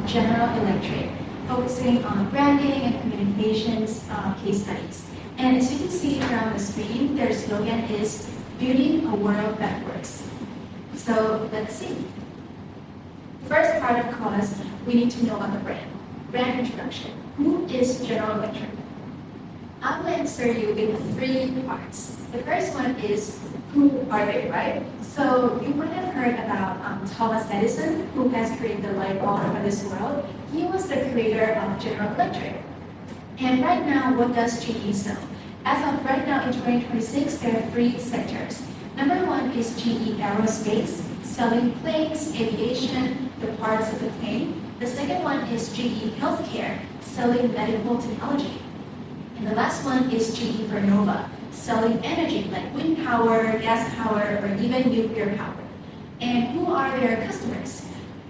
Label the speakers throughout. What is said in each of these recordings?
Speaker 1: General Electric, focusing on branding and communications case studies. And as you can see from the screen, their slogan is Building a World That Works. So let's see. The first part, of course, we need to know about the brand. Brand introduction. Who is General Electric? I will answer you in 3 parts. The first one is, who are they, right? So you might have heard about Thomas Edison, who has created the light bulb for this world. He was the creator of General Electric. And right now, what does GE sell? As of right now in 2026, there are 3 sectors. Number 1 is GE Aerospace, selling planes, aviation, the parts of the plane. The second one is GE Healthcare, selling medical technology. And the last one is GE Vernova, selling energy like wind power, gas power, or even nuclear power. And who are their customers?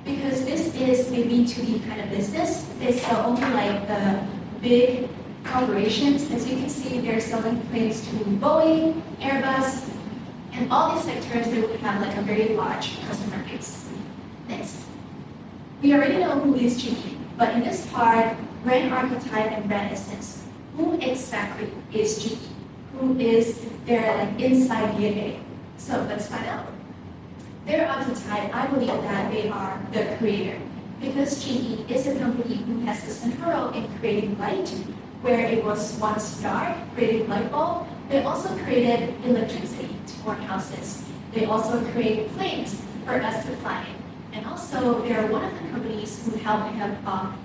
Speaker 1: Because this is a B2B kind of business, they sell only like the big corporations. As you can see, they're selling planes to Boeing, Airbus, and all these sectors, they would have like a very large customer base. Next. We already know who is GE, but in this part, brand archetype and brand essence. Who exactly is GE? Who is their like inside DNA? So let's find out. Their archetype, I believe that they are the creator, because GE is a company who has the central role in creating light, where it was once dark, creating light bulb. They also created electricity to our houses. They also create planes for us to fly in. And also, they are one of the companies who helped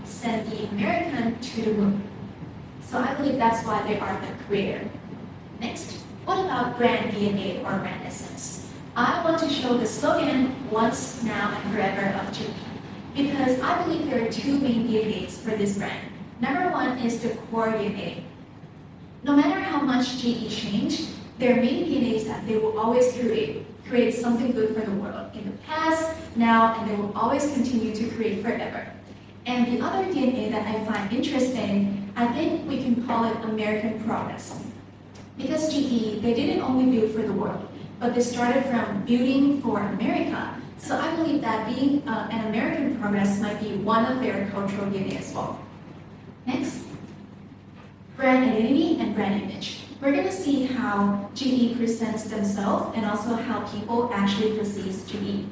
Speaker 1: send the American to the moon. So I believe that's why they are the creator. Next, what about brand DNA or brand essence? I want to show the slogan, once, now, and forever of GE. Because I believe there are 2 main DNAs for this brand. Number 1 is the core DNA. No matter how much GE changed, their main DNA is that they will always create something good for the world in the past, now, and they will always continue to create forever. And the other DNA that I find interesting, I think we can call it American progress. Because GE, they didn't only build for the world, but they started from building for America. So I believe that being an American progress might be one of their cultural DNA as well. Next, brand identity and brand image. We're going to see how GE presents themselves and also how people actually perceive GE.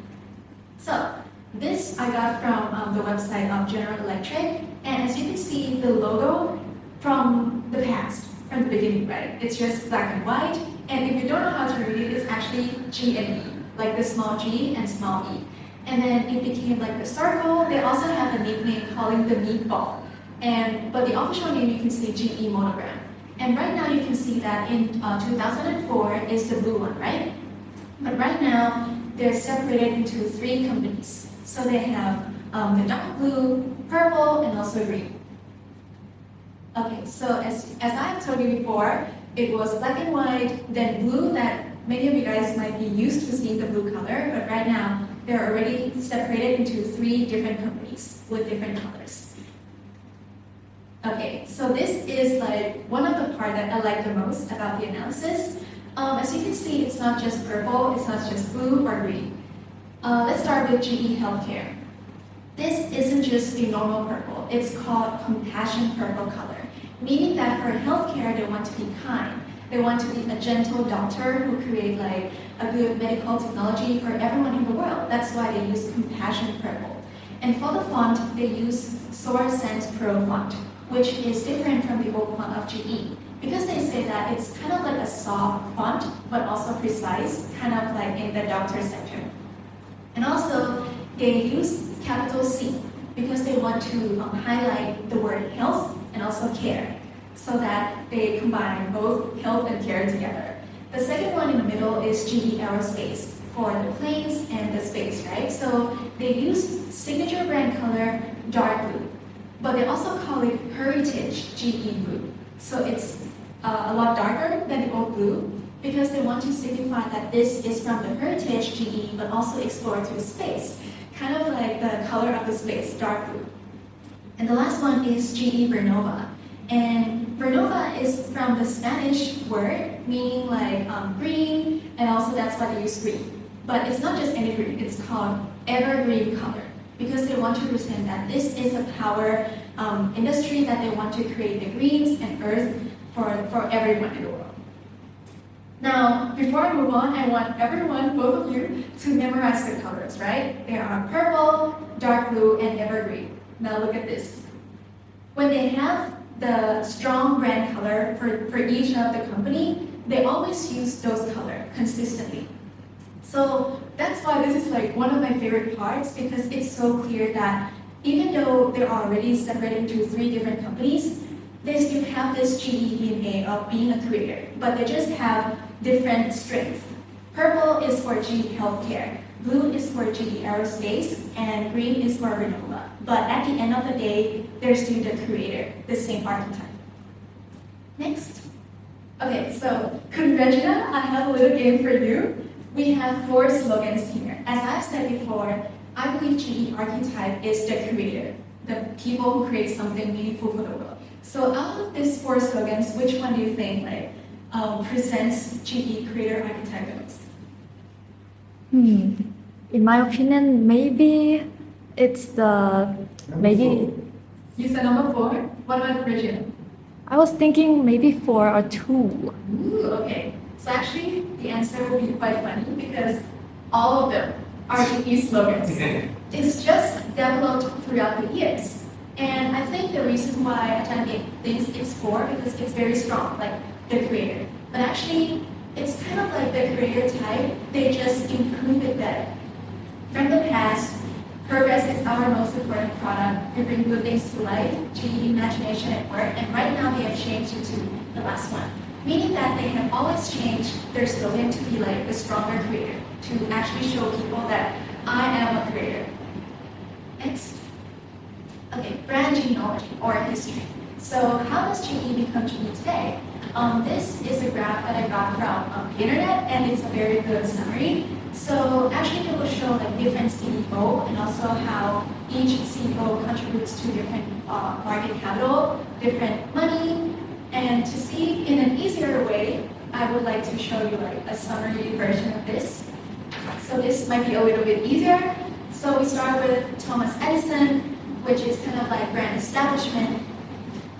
Speaker 1: So this I got from the website of General Electric, and as you can see, the logo from the past, from the beginning, right? It's just black and white, and if you don't know how to read it, it's actually G and E, like the small g and small e. And then it became like the circle. They also have a nickname calling the meatball. But the official name, you can see GE monogram. And right now you can see that in 2004 is the blue one, right? But right now, they're separated into 3 companies. So they have the dark blue, purple, and also green. Okay, so as I have told you before, it was black and white, then blue, that many of you guys might be used to seeing the blue color, but right now, they're already separated into 3 different companies with different colors. Okay, so this is like one of the parts that I like the most about the analysis. As you can see, it's not just purple, it's not just blue or green. Let's start with GE Healthcare. This isn't just the normal purple, it's called compassion purple color, meaning that for healthcare, they want to be kind. They want to be a gentle doctor who create like a good medical technology for everyone in the world. That's why they use compassion purple. And for the font, they use Soar Sans Pro font, which is different from the old font of GE. Because they say that it's kind of like a soft font, but also precise, kind of like in the doctor sector. And also, they use capital C, because they want to highlight the word health and also care, so that they combine both health and care together. The second one in the middle is GE Aerospace, for the planes and the space, right? So they use signature brand color, dark blue. But they also call it Heritage GE Blue. So it's a lot darker than the old blue because they want to signify that this is from the Heritage GE, but also explore to space, kind of like the color of the space, dark blue. And the last one is GE Vernova. And Vernova is from the Spanish word, meaning like green, and also that's why they use green. But it's not just any green, it's called evergreen color, because they want want to present that this is a power industry that they want to create the greens and earth for everyone in the world. Now, before I move on, I want everyone, both of you, to memorize the colors, right? There are purple, dark blue, and evergreen. Now look at this. When they have the strong brand color for each of the company, they always use those colors consistently. So that's why this is like one of my favorite parts, because it's so clear that even though they're already separated into 3 different companies, they still have this GE DNA of being a creator, but they just have different strengths. Purple is for GE Healthcare, blue is for GE Aerospace, and green is for Renova. But at the end of the day, they're still the creator, the same archetype. Next. Okay, so Regina, I have a little game for you. We have 4 slogans here. As I've said before, I believe GE archetype is the creator, the people who create something meaningful for the world. So out of these 4 slogans, which one do you think presents GE creator archetype the most?
Speaker 2: In my opinion, maybe it's maybe.
Speaker 1: You said number 4. What about Regina?
Speaker 2: I was thinking maybe 4 or 2.
Speaker 1: Ooh, okay. So actually, the answer will be quite funny because all of them are GE slogans. It's just developed throughout the years. And I think the reason why Ajahn thinks it's 4 because it's very strong, like the creator. But actually, it's kind of like the creator type, they just improve it better. From the past, progress is our most important product. We bring good things to life, GE imagination at work, and right now they have changed it to the last one. Meaning that they have always changed their slogan to be like the stronger creator, to actually show people that I am a creator. Next. Okay, brand genealogy or history. So how does GE become GE today? This is a graph that I got from the internet, and it's a very good summary. So actually it will show like different CEO and also how each CEO contributes to different market capital, different money. And to see in an easier way, I would like to show you like a summary version of this. So this might be a little bit easier. So we start with Thomas Edison, which is kind of like brand establishment.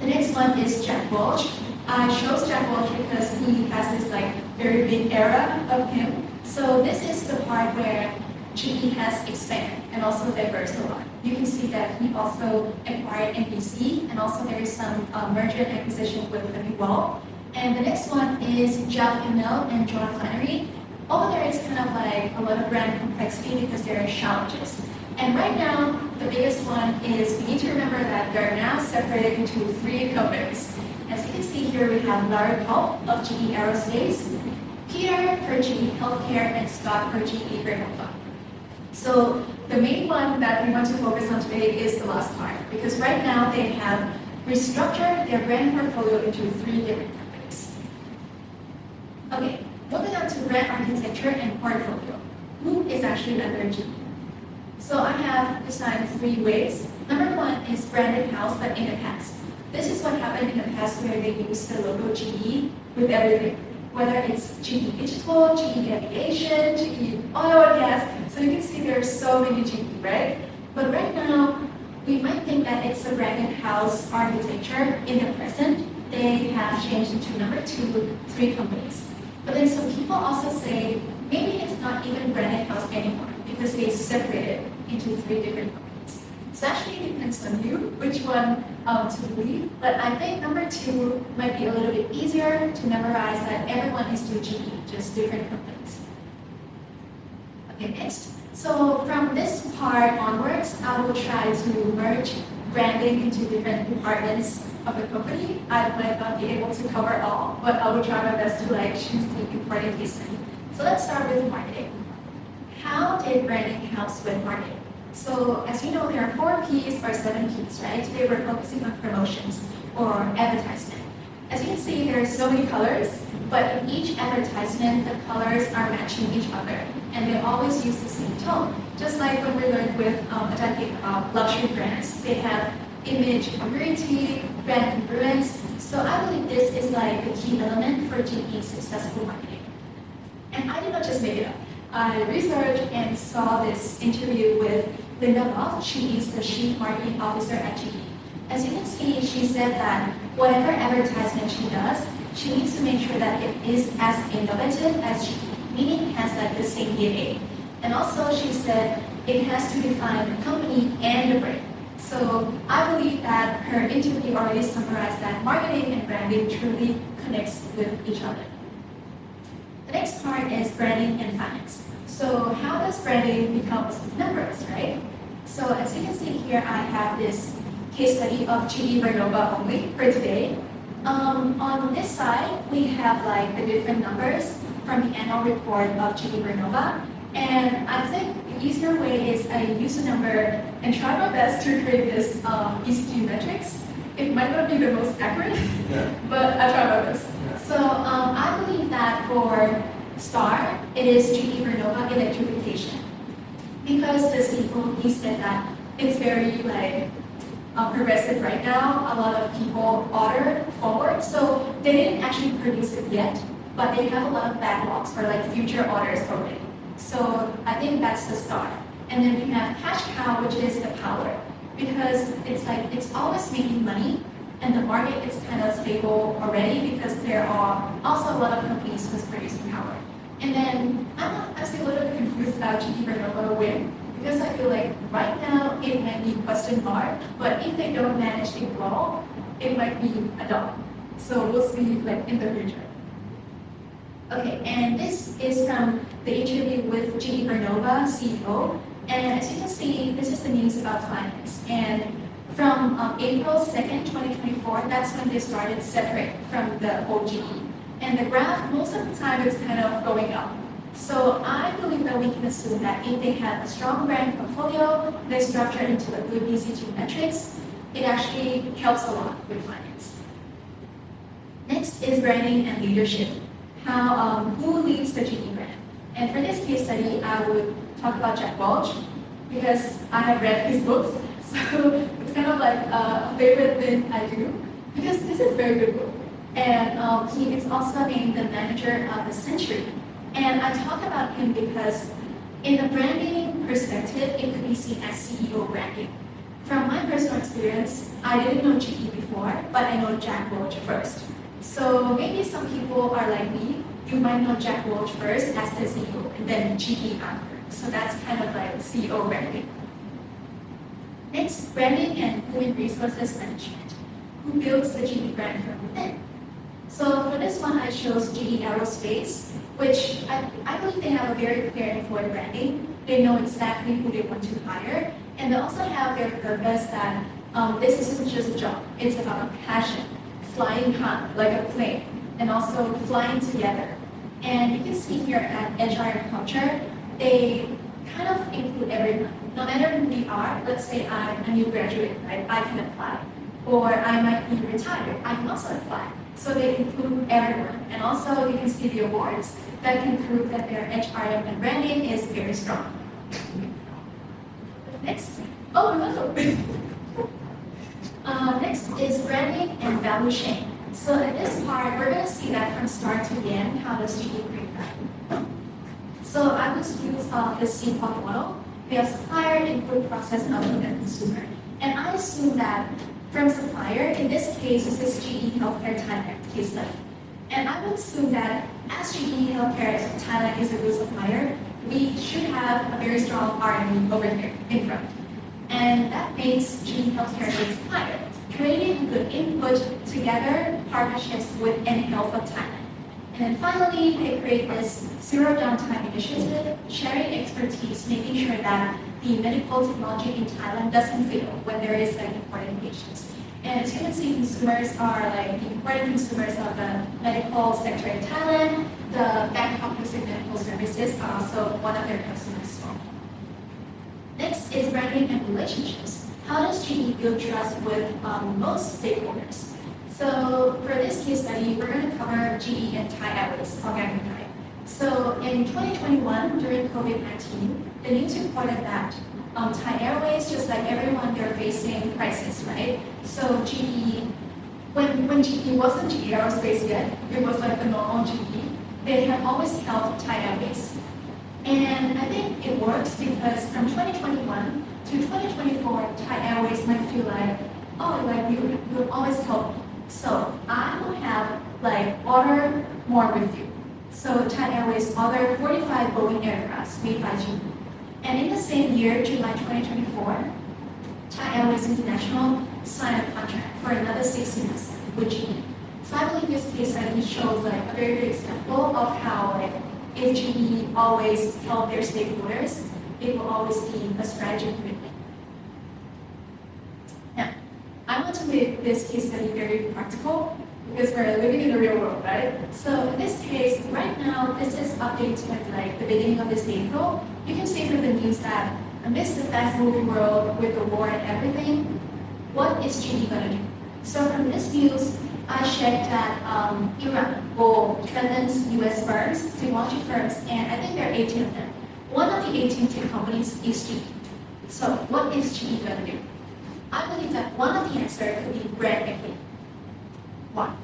Speaker 1: The next one is Jack Welch. I chose Jack Welch because he has this like very big era of him. So this is the part where GE has expanded and also diversified. You can see that he also acquired NBC, and also there is some merger and acquisition with Honeywell. And the next one is Jeff Immelt and John Flannery. Over there it's kind of like a lot of brand complexity because there are challenges. And right now, the biggest one is we need to remember that they're now separated into 3 companies. As you can see here, we have Larry Culp of GE Aerospace, Peter for GE Healthcare, and Scott for GE Renova. So the main one that we want to focus on today is the last part, because right now they have restructured their brand portfolio into 3 different companies. Okay, moving on to brand architecture and portfolio. Who is actually under GE? So I have designed 3 ways. Number 1 is branded house, but in the past. This is what happened in the past where they used the logo GE with everything. Whether it's GE Digital, GE Aviation, GE Oil and Gas. So you can see there are so many GE, right? But right now, we might think that it's a branded house architecture. In the present, they have changed into number 2, 3 companies. But then some people also say, maybe it's not even branded house anymore because they separated into 3 different companies. So actually it depends on you which one to believe, but I think number 2 might be a little bit easier to memorize that everyone is still GE, just different companies. Okay, next. So from this part onwards, I will try to merge branding into different departments of the company. I might not be able to cover all, but I will try my best to choose the important pieces. So let's start with marketing. How did branding help with marketing? So as you know, there are 4 P's or 7 P's, right? Today we're focusing on promotions or advertisement. As you can see, there are so many colors, but in each advertisement, the colors are matching each other, and they always use the same tone. Just like when we learned with luxury brands, they have image congruity, brand congruence. So I believe this is like the key element for GE's successful marketing. And I did not just make it up. I researched and saw this interview with Linda Love. She is the Chief Marketing Officer at GE. As you can see, she said that whatever advertisement she does, she needs to make sure that it is as innovative as GE, meaning it has like the same DNA. And also she said it has to define the company and the brand. So I believe that her interview already summarized that marketing and branding truly connects with each other. The next part is branding and finance. So how does branding become numbers, right? So as you can see here, I have this case study of GE Vernova only for today. On this side, we have like the different numbers from the annual report of GE Vernova. And I think the easier way is I use a number and try my best to create this ECG metrics. It might not be the most accurate, but I try my best. So I believe that for STAR, it is GE Vernova electrification. Because the CEO, he said that it's very like progressive right now. A lot of people order forward, so they didn't actually produce it yet, but they have a lot of backlogs for like future orders already. So I think that's the start. And then we have cash cow, which is the power, because it's like it's always making money, and the market is kind of stable already because there are also a lot of companies who's producing power. And then I'm still a little bit confused about GE Vernova win, because I feel like right now it might be question mark, but if they don't manage to grow, it might be a dog. So we'll see like in the future. Okay, and this is from the interview with GE Vernova CEO. And as you can see, this is the news about finance. And from April 2nd, 2024, that's when they started separate from the OGE. And the graph, most of the time, it's kind of going up. So I believe that we can assume that if they have a strong brand portfolio, they structure into a good ECG metrics, it actually helps a lot with finance. Next is branding and leadership. Who leads the GE brand? And for this case study, I would talk about Jack Welch because I have read his books. So it's kind of like a favorite thing I do because this is a very good book. And he is also named the manager of the century. And I talk about him because in the branding perspective, it could be seen as CEO branding. From my personal experience, I didn't know GE before, but I know Jack Welch first. So maybe some people are like me, you might know Jack Welch first as the CEO and then GE after. So that's kind of like CEO branding. Next, branding and human resources management. Who builds the GE brand from within? So for this one, I chose GE Aerospace, which I believe they have a very clear employee branding. They know exactly who they want to hire, and they also have their purpose that this isn't just a job, it's about a passion, flying high like a plane, and also flying together. And you can see here at Agile Culture, they kind of include everyone. No matter who we are, let's say I'm a new graduate, right? I can apply. Or I might be retired, I can also apply. So they include everyone. And also you can see the awards that can prove that their HRM and branding is very strong. Next. Oh, no. Next is branding and value chain. So in this part, we're going to see that from start to the end, how does GE create that? So I will use the CPOC model. We have supplier, input, process, output, and consumer. And I assume that from supplier, in this case, this is GE Healthcare Thailand case study. And I would assume that as GE Healthcare Thailand is a good supplier, we should have a very strong R&D over here in front. And that makes GE Healthcare a good supplier, creating good input together, partnerships with Health of Thailand. And then finally, they create this zero downtime initiative, sharing expertise, making sure that the medical technology in Thailand doesn't fail when there is like important patients. And as you can see, consumers are like the important consumers of the medical sector in Thailand. The Bangkok Music Medical Services are also one of their customers as well. Next is branding and relationships. How does GE build trust with most stakeholders? So for this case study, we're going to cover GE and Thai Airways, Organic Thai. So in 2021, during COVID-19, the news reported that Thai Airways, just like everyone, they're facing crisis, right? So GE, when GE wasn't GE Aerospace yet, it was like the normal GE, they have always helped Thai Airways. And I think it works because from 2021, to 2024, Thai Airways might feel like, oh, like you always help me. So I will have like order more with you. So Thai Airways ordered 45 Boeing aircrafts made by GE. And in the same year, July 2024, Thai Airways International signed a contract for another 16 months with GE. So I believe this case study shows like a very good example of how like if GE always help their stakeholders, it will always be a strategic commitment. Now, I want to make this case study very practical because we're living in the real world, right? So in this case, right now, this is updated at like the beginning of this April. You can see from the news that amidst the fast-moving world with the war and everything, what is GE gonna do? So from this news, I checked that Iran will threaten U.S. firms, technology firms, and I think there are 18 of them. One of the 18 tech companies is GE. So what is GE gonna do? I believe that one of the answers could be brand equity. Why?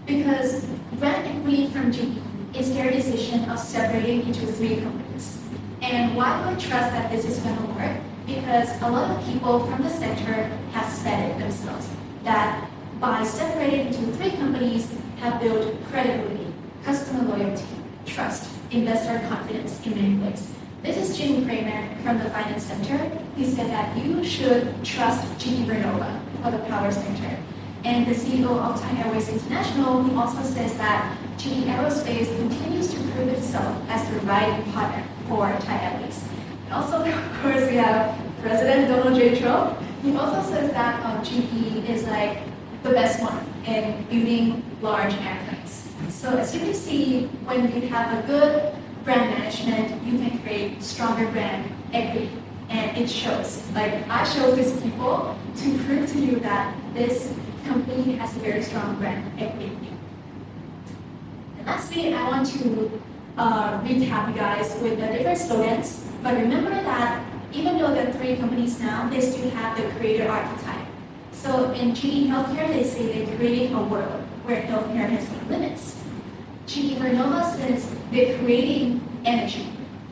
Speaker 1: Because brand equity from GE is their decision of separating into 3 companies. And why do I trust that this is going to work? Because a lot of people from the sector have said it themselves, that by separating into 3 companies have built credibility, customer loyalty, trust, investor confidence in many ways. This is Jim Cramer from the Finance Center. He said that you should trust GE Vernova for the power sector. And the CEO of Thai Airways International, he also says that GE Aerospace continues to prove itself as the right partner for Thai Airways. And also, of course, we have President Donald J. Trump. He also says that GE is like the best one in building large airplanes. So as you can see, when you have a good brand management, you can create stronger brand equity. And it shows. Like I show these people to prove to you that this company has a very strong brand equity. And lastly, I want to recap you guys with the different slogans. But remember that even though there are 3 companies now, they still have the creator archetype. So in GE Healthcare, they say they're creating a world where healthcare has no limits. GE Vernova says they're creating energy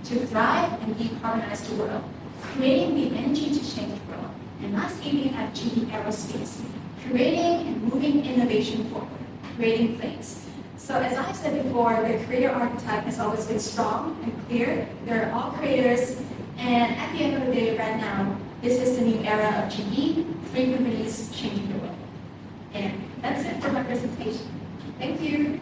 Speaker 1: to thrive and decarbonize the world, creating the energy to change the world. And lastly, we have GE Aerospace, creating and moving innovation forward, creating planes. So as I said before, the creator archetype has always been strong and clear. They're all creators. And at the end of the day, right now, this is the new era of GE, 3 companies changing the world. And that's it for my presentation. Thank you.